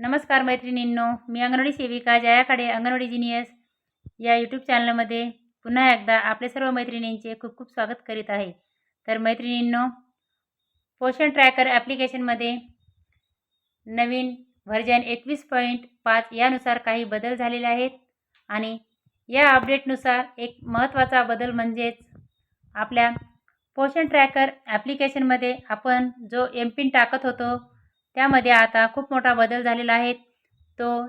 नमस्कार मैत्रिणींनो, मी अंगणवाडी सेविका जयाकडे अंगणवाडी जिनियस या यूट्यूब चॅनलमध्ये पुन्हा एकदा आपले सर्व मैत्रिणींचे खूप खूप स्वागत करीत आहे. तर मैत्रिणींनो, पोषण ट्रॅकर ॲप्लिकेशनमध्ये नवीन व्हर्जन 21.5 यानुसार काही बदल झालेले आहेत आणि या अपडेटनुसार एक महत्त्वाचा बदल म्हणजेच आपल्या पोषण ट्रॅकर ॲप्लिकेशनमध्ये आपण जो एम-पिन टाकत होतो त्यामध्ये आता खूप मोठा बदल झालेला आहे. तो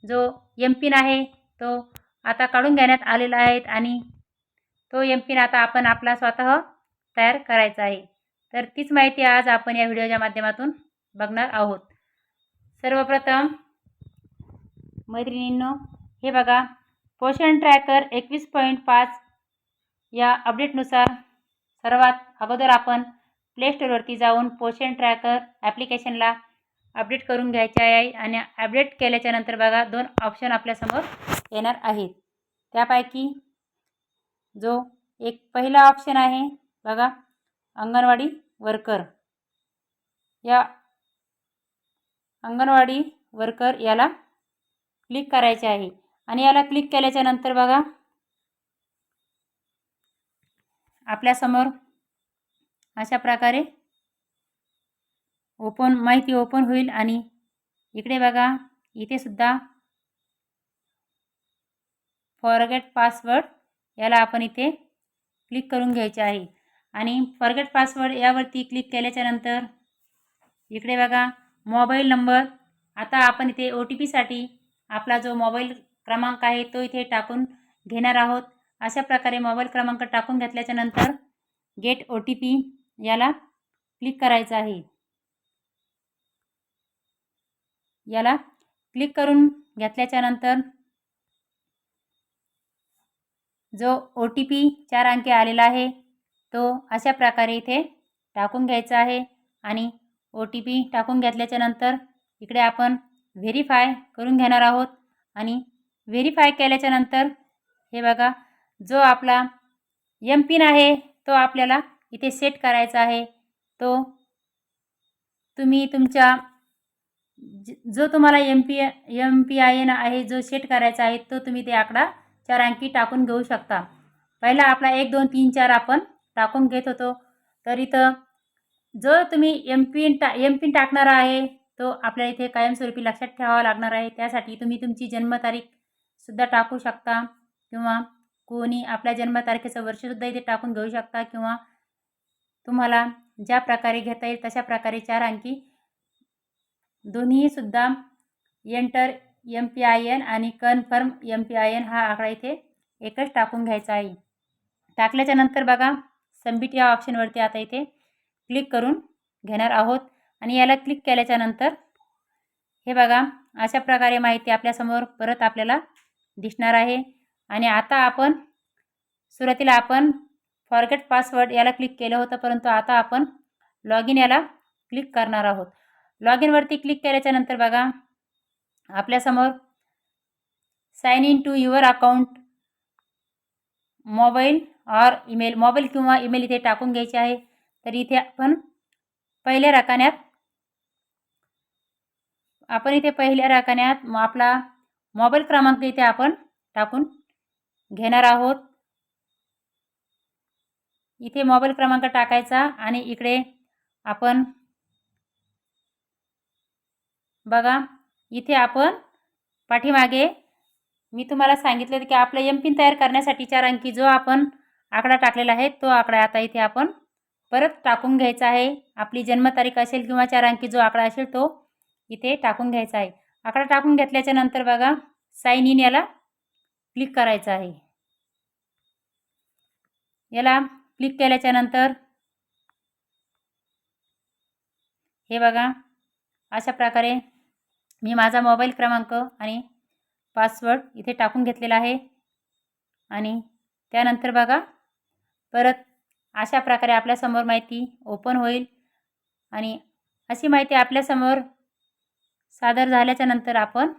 जो एम-पिन आहे तो आता काढून घेण्यात आलेला आहे आणि तो एम-पिन आता आपण आपला स्वतः तयार करायचा आहे. तर तीच माहिती आज आपण या व्हिडिओच्या माध्यमातून बघणार आहोत. सर्वप्रथम मैत्रिणींनो, हे बघा, पोषण ट्रॅकर 21.5 या अपडेटनुसार सर्वात अगोदर आपण प्ले स्टोअरवरती जाऊन पोषण ट्रॅकर ॲप्लिकेशनला अपडेट करून घ्यायचे आहे आणि अपडेट केल्याच्यानंतर बघा 2 ऑप्शन आपल्यासमोर येणार आहेत. त्यापैकी जो एक पहिला ऑप्शन आहे बघा, अंगणवाडी वर्कर. या अंगणवाडी वर्कर याला क्लिक करायचे आहे आणि याला क्लिक केल्याच्यानंतर बघा आपल्यासमोर अशा प्रकारे माहिती ओपन होईल आणि इकडे बघा, इथे सुद्धा फॉरगेट पासवर्ड याला आपण इथे क्लिक करून घ्यायचे आहे आणि फॉरगेट पासवर्ड यावरती क्लिक केल्याच्यानंतर इकडे बघा मोबाईल नंबर. आता आपण इथे OTPसाठी आपला जो मोबाईल क्रमांक आहे तो इथे टाकून घेणार आहोत. अशा प्रकारे मोबाईल क्रमांक टाकून घेतल्याच्यानंतर गेट OTP याला क्लिक करायचं आहे. याला क्लिक करून घेतल्याच्यानंतर जो OTP 4 अंकी आलेला आहे तो अशा प्रकारे इथे टाकून घ्यायचा आहे आणि OTP टाकून घेतल्याच्यानंतर इकडे आपण व्हेरीफाय करून घेणार आहोत आणि व्हेरीफाय केल्याच्यानंतर हे बघा, जो आपला एम-पिन आहे तो आपल्याला इथे सेट करायचा आहे. तो तुम्ही तुमच्या जो तुम्हाला MPIN आहे जो सेट करायचा आहे तो तुम्ही ते आकडा 4 अंकी टाकून घेऊ शकता. पहिला आपला 1 2 3 4 आपण टाकून घेत होतो. तर इथं जो तुम्ही एम-पिन टाकणार आहे तो आपल्याला इथे कायमस्वरूपी लक्षात ठेवावा लागणार आहे. त्यासाठी तुम्ही तुमची जन्मतारीखसुद्धा टाकू शकता किंवा कोणी आपल्या जन्मतारखेचं वर्षसुद्धा इथे टाकून घेऊ शकता किंवा तुम्हाला ज्या प्रकारे घेता येईल तशा प्रकारे 4 अंकी दोन्हीसुद्धा एंटर MPIN आणि कन्फर्म MPIN हा आकडा इथे एकच टाकून घ्यायचा आहे. टाकल्याच्यानंतर बघा सबमिट या ऑप्शनवरती आता इथे क्लिक करून घेणार आहोत आणि याला क्लिक केल्याच्यानंतर हे बघा अशा प्रकारे माहिती आपल्यासमोर परत आपल्याला दिसणार आहे. आणि आता आपण सुरुवातीला आपण फॉरगेट पासवर्ड याला क्लिक केलं होतं, परंतु आता आपण लॉग इन याला क्लिक करणार आहोत. लॉग इनवरती क्लिक केल्याच्यानंतर बघा आपल्यासमोर sign in to your account mobile or email, mobile किंवा ईमेल इथे टाकून घ्यायचे आहे. तर इथे आपण पहिल्या राखान्यात आपला मोबाईल क्रमांक इथे आपण टाकून घेणार आहोत. इथे मोबाईल क्रमांक टाकायचा आणि इकडे आपण बघा इथे आपण पाठीमागे मी तुम्हाला सांगितलं की आपलं एम-पिन तयार करण्यासाठी 4 अंकी जो आपण आकडा टाकलेला आहे तो आकडा आता इथे आपण परत टाकून घ्यायचा आहे. आपली जन्मतारीख असेल किंवा 4 अंकी जो आकडा असेल तो इथे टाकून घ्यायचा आहे. आकडा टाकून घेतल्याच्या नंतर बघा साइन इन याला क्लिक करायचं आहे. याला क्लिक केल्याच्यानंतर हे बघा अशा प्रकारे मी माझा मोबाईल क्रमांक आणि पासवर्ड इथे टाकून घेतलेला आहे आणि त्यानंतर बघा परत अशा प्रकारे आपल्यासमोर माहिती ओपन होईल आणि अशी माहिती आपल्यासमोर सादर झाल्याच्यानंतर आपण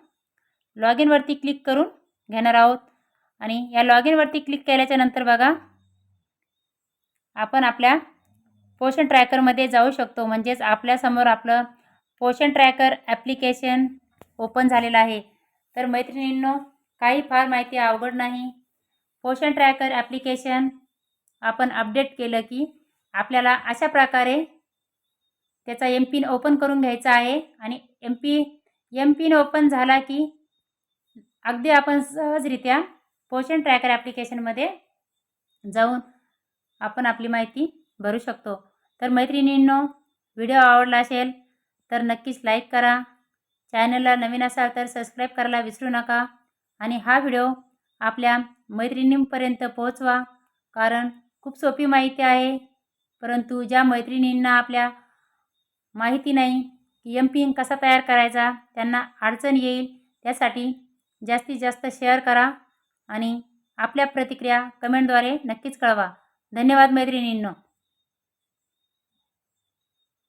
लॉग इनवरती क्लिक करून घेणार आहोत. आणि या लॉग इनवरती क्लिक केल्याच्यानंतर बघा आपण आपल्या पोषण ट्रॅकरमध्ये जाऊ शकतो. म्हणजेच आपल्यासमोर आपलं पोषण ट्रॅकर ॲप्लिकेशन ओपन झालेला आहे. तर मैत्रिणींनो, काही फार माहिती अवघड नाही. पोषण ट्रॅकर ॲप्लिकेशन आपण अपडेट केलं की आपल्याला अशा प्रकारे त्याचा एम-पिन ओपन करून घ्यायचा आहे आणि एम-पिन ओपन झाला की अगदी आपण सहजरित्या पोषण ट्रॅकर ॲप्लिकेशनमध्ये जाऊन आपण आपली माहिती भरू शकतो. तर मैत्रिणींनो, व्हिडिओ आवडला असेल तर नक्कीच लाईक करा. चॅनलला नवीन असाल तर सबस्क्राईब करायला विसरू नका आणि हा व्हिडिओ आपल्या मैत्रिणींपर्यंत पोहोचवा. कारण खूप सोपी माहिती आहे, परंतु ज्या मैत्रिणींना आपल्या माहिती नाही की एम-पिन कसा तयार करायचा, त्यांना अडचण येईल, त्यासाठी जास्तीत जास्त शेअर करा आणि आपल्या प्रतिक्रिया कमेंटद्वारे नक्कीच कळवा. धन्यवाद मैत्रिणींनो.